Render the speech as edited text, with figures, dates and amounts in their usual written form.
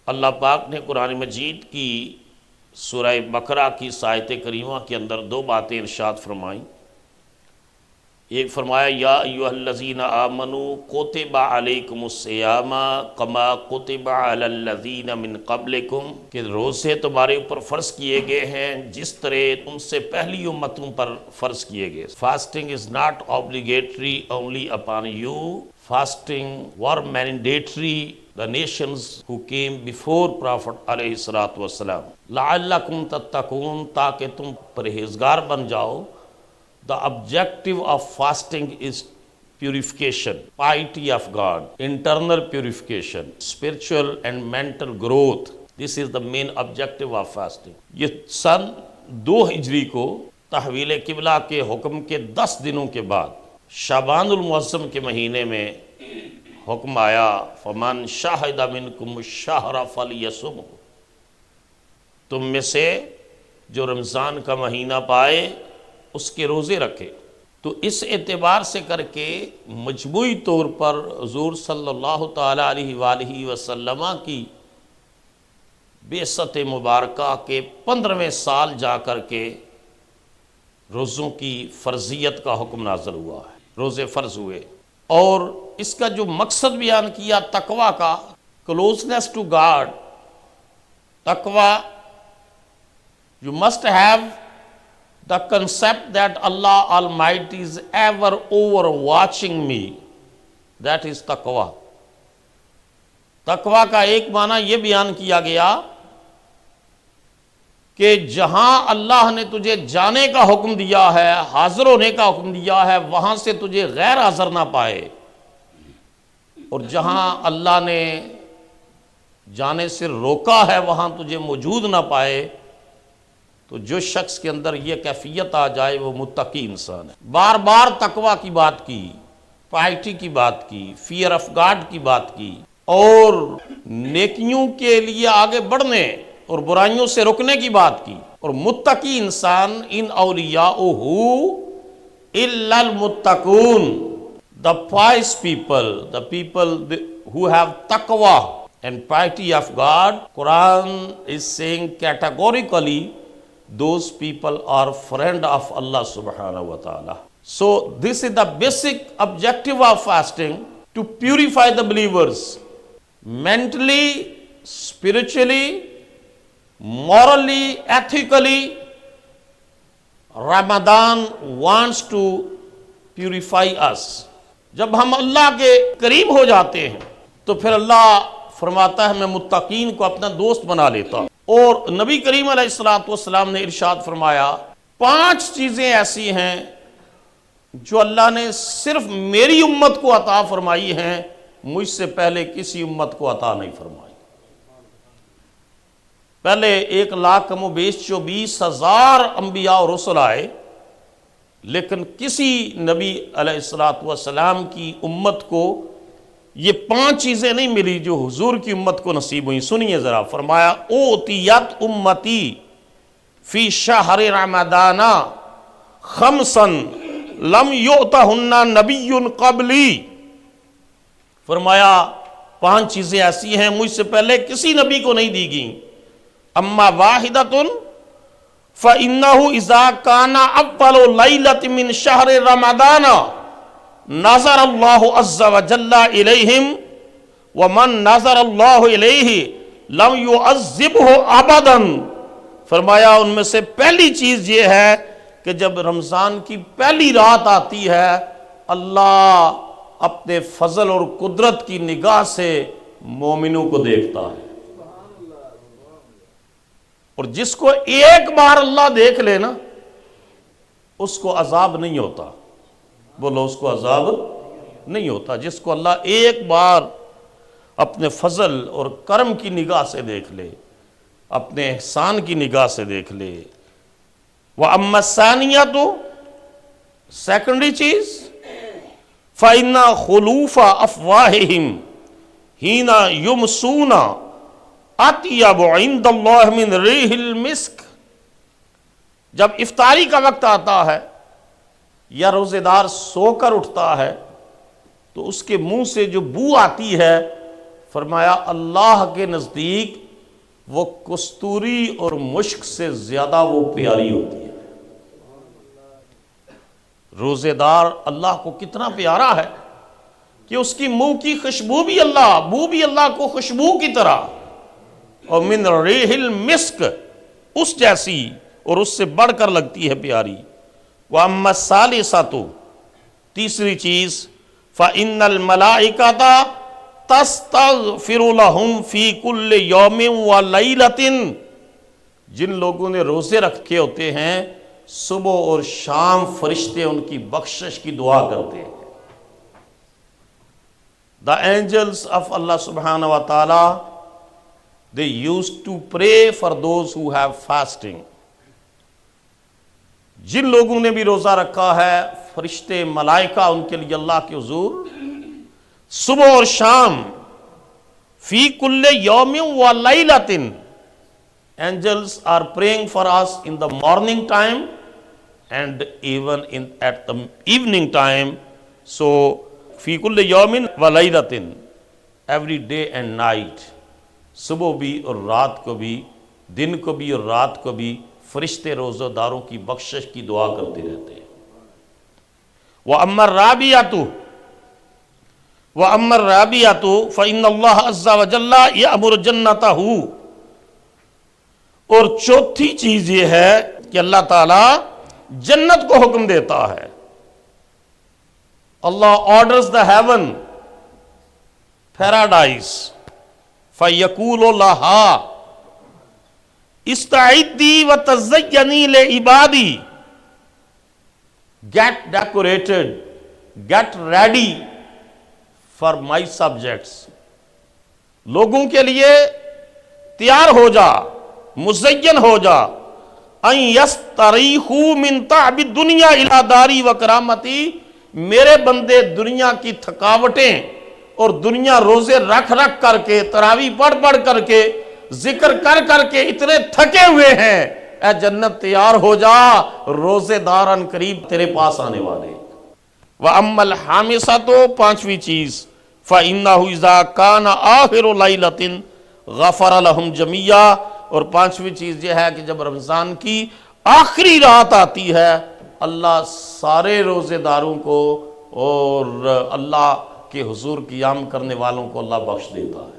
اللہ پاک نے قرآن مجید کی سورہ بقرہ کی آیت کریمہ کے اندر دو باتیں ارشاد فرمائیں۔ ایک فرمایا یا ایھا الذین آمنوا کتب علیکم الصیام کما کتب علی الذین من قبلکم، کہ روزے تمہارے اوپر فرض کیے گئے ہیں جس طرح ان سے پہلی امتوں پر فرض کیے گئے۔ Fasting is not obligatory only upon you. Fasting were mandatory the nations who came before Prophet علیہ الصلوۃ والسلام لعلکم تتقون، تاکہ تم پرہیزگار بن جاؤ۔ The objective of fasting is purification, piety of God, internal purification, spiritual and mental growth. This is the main objective of fasting. یہ سن 2 ہجری کو تحویل قبلہ کے حکم کے 10 دنوں کے بعد شعبان المعظم کے مہینے میں حکم آیا فمن شاہد منکم الشہر فلیصمہ، تم میں سے جو رمضان کا مہینہ پائے اس کے روزے رکھے۔ تو اس اعتبار سے کر کے مجموعی طور پر حضور صلی اللہ تعالیٰ علیہ وآلہ وسلم کی بعثت مبارکہ کے 15ویں سال جا کر کے روزوں کی فرضیت کا حکم نازل ہوا ہے، روزے فرض ہوئے۔ اور اس کا جو مقصد بیان کیا تقویٰ کا، کلوزنس ٹو گاڈ، تقویٰ، you must have the concept that Allah Almighty is ever over watching me. That is taqwa. تقویٰ کا ایک معنی یہ بیان کیا گیا کہ جہاں اللہ نے تجھے جانے کا حکم دیا ہے، حاضر ہونے کا حکم دیا ہے، وہاں سے تجھے غیر حاضر نہ پائے، اور جہاں اللہ نے جانے سے روکا ہے وہاں تجھے موجود نہ پائے۔ تو جو شخص کے اندر یہ کیفیت آ جائے وہ متقی انسان ہے۔ بار بار تقویٰ کی بات کی، پائٹی کی بات کی، فیئر آف گاڈ کی بات کی، اور نیکیوں کے لیے آگے بڑھنے اور برائیوں سے رکنے کی بات کی۔ اور متقی انسان ان اولیاءہ الا المتقون، the pious people, the people who have taqwa and piety of God. Quran is saying categorically those people are friend of Allah subhanahu wa ta'ala. So this is the basic objective of fasting, to purify the believers mentally, spiritually, morally, ethically. Ramadan wants to purify us. جب ہم اللہ کے قریب ہو جاتے ہیں تو پھر اللہ فرماتا ہے میں متقین کو اپنا دوست بنا لیتا ہوں۔ اور نبی کریم علیہ الصلوۃ والسلام نے ارشاد فرمایا 5 چیزیں ایسی ہیں جو اللہ نے صرف میری امت کو عطا فرمائی ہیں، مجھ سے پہلے کسی امت کو عطا نہیں فرمائی۔ پہلے 1,00,000 کم و بیش 24,000 انبیاء اور رسل آئے، لیکن کسی نبی علیہ الصلوۃ والسلام کی امت کو یہ 5 چیزیں نہیں ملی جو حضور کی امت کو نصیب ہوئیں۔ سنیے ذرا، فرمایا اوتیت امتی فی شہر رمضان خمسا لم یؤتہن نبی قبلی، فرمایا 5 چیزیں ایسی ہیں مجھ سے پہلے کسی نبی کو نہیں دی گئیں۔ اما واحدۃ فَإِنَّهُ إِذَا كَانَ أَوَّلُ لَيْلَةٍ مِّن شَهْرِ رَمَضَانَ نَظَرَ اللَّهُ عَزَّ وَجَلَّ إِلَيْهِمْ وَمَن نَظَرَ اللَّهُ إِلَيْهِ لَمْ يُعَذِّبْهُ أَبَدًا۔ فرمایا ان میں سے پہلی چیز یہ ہے کہ جب رمضان کی پہلی رات آتی ہے اللہ اپنے فضل اور قدرت کی نگاہ سے مومنوں کو دیکھتا ہے، اور جس کو ایک بار اللہ دیکھ لے نا اس کو عذاب نہیں ہوتا۔ بولو، اس کو عذاب نہیں ہوتا جس کو اللہ ایک بار اپنے فضل اور کرم کی نگاہ سے دیکھ لے، اپنے احسان کی نگاہ سے دیکھ لے۔ وَأَمَّا الثَّانِيَةُ، سیکنڈری چیز، فَإِنَّ خُلُوفَ أَفْوَاهِهِمْ حِينَ يُمْسُونَ اطیب عند اللہ من ریح المسک، جب افطاری کا وقت آتا ہے یا روزے دار سو کر اٹھتا ہے تو اس کے منہ سے جو بو آتی ہے، فرمایا اللہ کے نزدیک وہ کستوری اور مشک سے زیادہ وہ پیاری ہوتی ہے۔ روزے دار اللہ کو کتنا پیارا ہے کہ اس کی منہ کی خوشبو بھی اللہ، بو بھی اللہ کو خوشبو کی طرح، اور من ریح المسک اس جیسی اور اس سے بڑھ کر لگتی ہے پیاری۔ وَأَمَّا الثَّالِثَةُ تیسری چیز فَإِنَّ الْمَلَائِكَةَ تَسْتَغْفِرُ لَهُمْ فِي كُلِّ يَوْمٍ وَلَيْلَةٍ، جن لوگوں نے روزے رکھے ہوتے ہیں صبح اور شام فرشتے ان کی بخشش کی دعا کرتے ہیں۔ The angels of Allah subhanahu wa ta'ala, they used to pray for those who have fasting۔ جن لوگوں نے بھی روزہ رکھا ہے فرشتے ملائکہ ان کے لیے اللہ کے حضور صبح اور شام فی کل یوم و لیلۃ، angels are praying for us in the morning time and even at the evening time. So فی کل یوم و لیلۃ، every day and night، صبح بھی اور رات کو بھی، دن کو بھی اور رات کو بھی فرشتے روزہ داروں کی بخشش کی دعا کرتے رہتے ہیں۔ وَأَمَّا الرَّابِعَةُ فَإِنَّ اللَّهَ عَزَّ وَجَلَّ يَأْمُرُ جَنَّتَهُ، اور چوتھی چیز یہ ہے کہ اللہ تعالیٰ جنت کو حکم دیتا ہے۔ اللہ orders the heaven, paradise، فَيَقُولُ لَهَا استعدی وتزینی لعبادی، get decorated, get ready for my subjects، لوگوں کے لیے تیار ہو جا، مزین ہو جا، ان یستریحوا من تعب الدنیا الی داری و کرامتی، میرے بندے دنیا کی تھکاوٹیں اور دنیا روزے رکھ رکھ کر کے، تراویح پڑھ پڑھ کر کے، ذکر کر کر کے اتنے تھکے ہوئے ہیں، اے جنت تیار ہو جا، روزے دارن قریب تیرے پاس آنے والے۔ وَأَمَّا الْخَامِسَةُ پانچویں چیز فَإِنَّهُ إِذَا كَانَ آخِرُ لَيْلَةٍ غَفَرَ لَهُمْ جَمِيعًا، اور پانچویں چیز یہ ہے کہ جب رمضان کی آخری رات آتی ہے اللہ سارے روزے داروں کو اور اللہ کے حضور قیام کرنے والوں کو اللہ بخش دیتا ہے۔